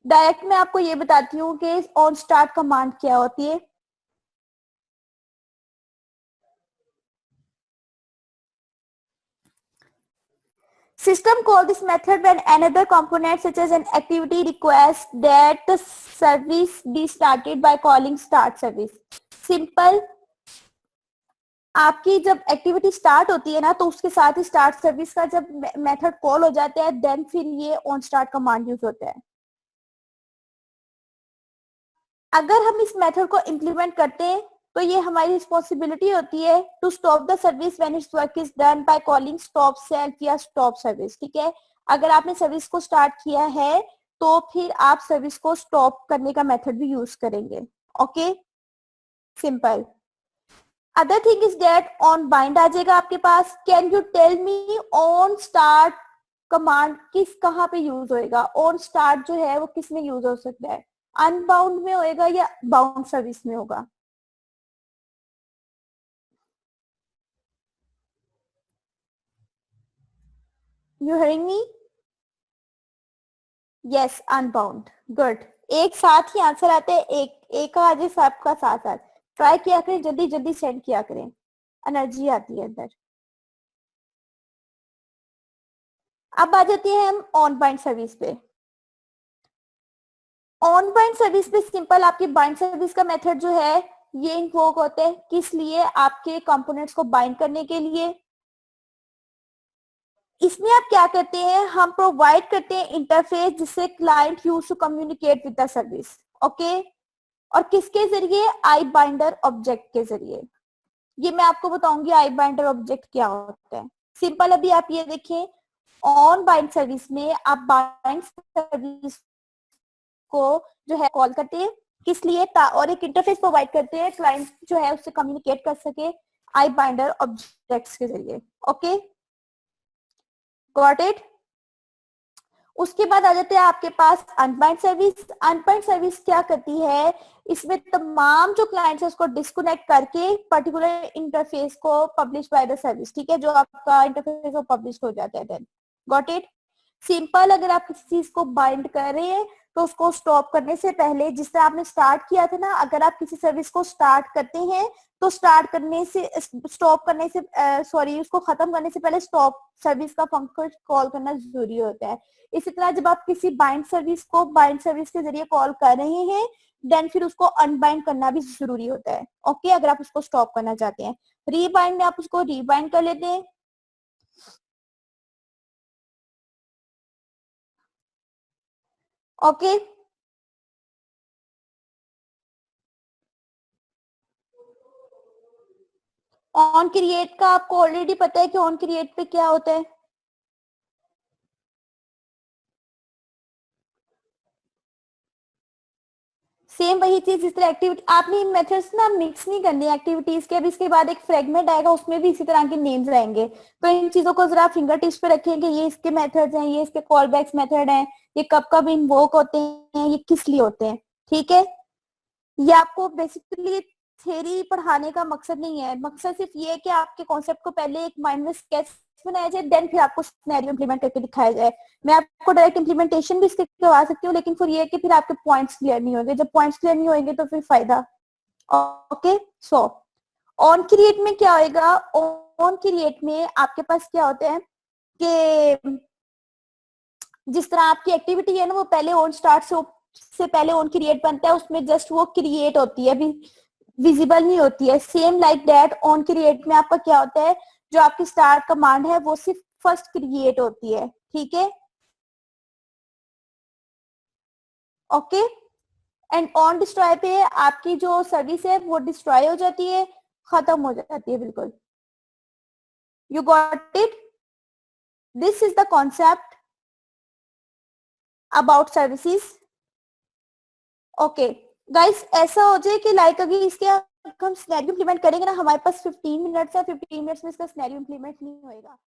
Direct मैं आपको ये बताती हूँ कि ऑन स्टार्ट कमांड क्या होती है। System call this method when another component such as an activity requests that the service be started by calling start service. Simple, आपकी जब एक्टिविटी स्टार्ट होती है ना तो उसके साथ ही स्टार्ट सर्विस का जब मेथड कॉल हो जाता है देन फिर ये ऑन स्टार्ट कमांड यूज होता है। अगर हम इस मेथड को इम्प्लीमेंट करते हैं तो ये हमारी रिस्पॉन्सिबिलिटी होती है to stop the service when its work is done by calling stop self या स्टॉप सर्विस। ठीक है, अगर आपने सर्विस को स्टार्ट किया है तो फिर आप सर्विस को स्टॉप करने का मेथड भी यूज करेंगे। Okay, simple. Other thing is date on bind आ जाएगा आपके पास। Can you tell me on start command किस कहाँ पे यूज होएगा? ऑन स्टार्ट जो है वो किस में यूज हो सकता है? अनबाउंड में होएगा या बाउंड सर्विस में होगा? You hearing me? Yes, unbound. Good, एक साथ ही आंसर आते हैं, एक आ जाए सबका साथ साथ। ट्राई किया करें, जल्दी जल्दी सेंड किया करें, एनर्जी आती है अंदर। अब आ जाते हैं हम ऑन बाइंड सर्विस पे। ऑन बाइंड सर्विस पे सिंपल आपकी बाइंड सर्विस का मेथड जो है ये इन्वोक होता है किस लिए? आपके कंपोनेंट्स को बाइंड करने के लिए। इसमें आप क्या करते हैं, हम प्रोवाइड करते हैं इंटरफेस जिससे client use to communicate with the service. Okay, और किसके जरिए? आई बाइंडर ऑब्जेक्ट के जरिए। ये मैं आपको बताऊंगी आई बाइंडर ऑब्जेक्ट क्या होता है। सिंपल, अभी आप ये देखें, ऑन बाइंड सर्विस में आप बाइंड सर्विस को जो है कॉल करते हैं किस लिए? और एक इंटरफेस प्रोवाइड करते हैं क्लाइंट जो है उससे कम्युनिकेट कर सके आई बाइंडर ऑब्जेक्ट्स के जरिए। Okay, got it? उसके बाद आ जाते हैं आपके पास अनबाइंड सर्विस। अनबाइंड सर्विस क्या करती है? इसमें तमाम जो क्लाइंट्स है उसको डिस्कनेक्ट करके पर्टिकुलर इंटरफेस को पब्लिश बाय द सर्विस। ठीक है, जो आपका इंटरफेस वो पब्लिश हो जाता है। Then got it? सिंपल, अगर आप किसी चीज को बाइंड कर रहे हैं तो उसको स्टॉप करने से पहले, जिस तरह आपने स्टार्ट किया था ना, अगर आप किसी सर्विस को स्टार्ट करते हैं तो स्टार्ट करने से, स्टॉप करने से, सॉरी, उसको खत्म करने से पहले स्टॉप सर्विस का फंक्शन कॉल करना जरूरी होता है। इसी तरह जब आप किसी बाइंड सर्विस को बाइंड सर्विस के जरिए कॉल कर रहे हैं देन फिर उसको अनबाइंड करना भी जरूरी होता है। ओके, अगर आप उसको स्टॉप करना चाहते हैं। रीबाइंड में आप उसको रीबाइंड कर लेते हैं। ओके, ऑन क्रिएट का आपको ऑलरेडी पता है कि ऑन क्रिएट पे क्या होता है। सेम वही चीज जिस तरह एक्टिविटी, आपने इन मेथड्स ना मिक्स नहीं करनी एक्टिविटीज के। अब इसके बाद एक फ्रेगमेंट आएगा उसमें भी इसी तरह के नेम्स रहेंगे, तो इन चीजों को जरा फिंगर टिप्स पे रखें कि ये इसके मेथड्स हैं, ये इसके कॉल बैक्स मेथड हैं, ये कब कब इन्वोक होते हैं, ये किस लिए होते हैं। ठीक है, ये आपको बेसिकली थ्योरी पढ़ाने का मकसद नहीं है। मकसद सिर्फ ये है कि आपके कॉन्सेप्ट को पहले एक माइंड में स्केच बनाया जाए देन फिर आपको सिनेरियो इंप्लीमेंट करके दिखाया जाए। मैं आपको डायरेक्ट इंप्लीमेंटेशन भी इसके करवा सकती हूँ लेकिन फिर ये है कि फिर आपके पॉइंट्स क्लियर नहीं होंगे। जब पॉइंट्स क्लियर नहीं होंगे तो फिर फायदा। ओके, सो ऑन क्रिएट में क्या होएगा? ऑन क्रिएट में आपके पास क्या होता है कि जिस तरह आपकी एक्टिविटी है ना वो पहले ऑन स्टार्ट से पहले ऑन क्रिएट बनता है, उसमें जस्ट वो क्रिएट होती है, विजिबल नहीं होती है। Same like that on create में आपका क्या होता है, जो आपकी स्टार्ट कमांड है वो सिर्फ फर्स्ट क्रिएट होती है। ठीक है, ओके। एंड ऑन डिस्ट्रॉय पे आपकी जो सर्विस है वो डिस्ट्रॉय हो जाती है, खत्म हो जाती है बिल्कुल। You got it? This is the concept about services. Okay guys, ऐसा हो जाए कि लाइक अभी इसके हम सिनेरियो इंप्लीमेंट करेंगे ना, हमारे पास 15 मिनट्स है, 15 मिनट्स में इसका सिनेरियो इंप्लीमेंट नहीं होएगा।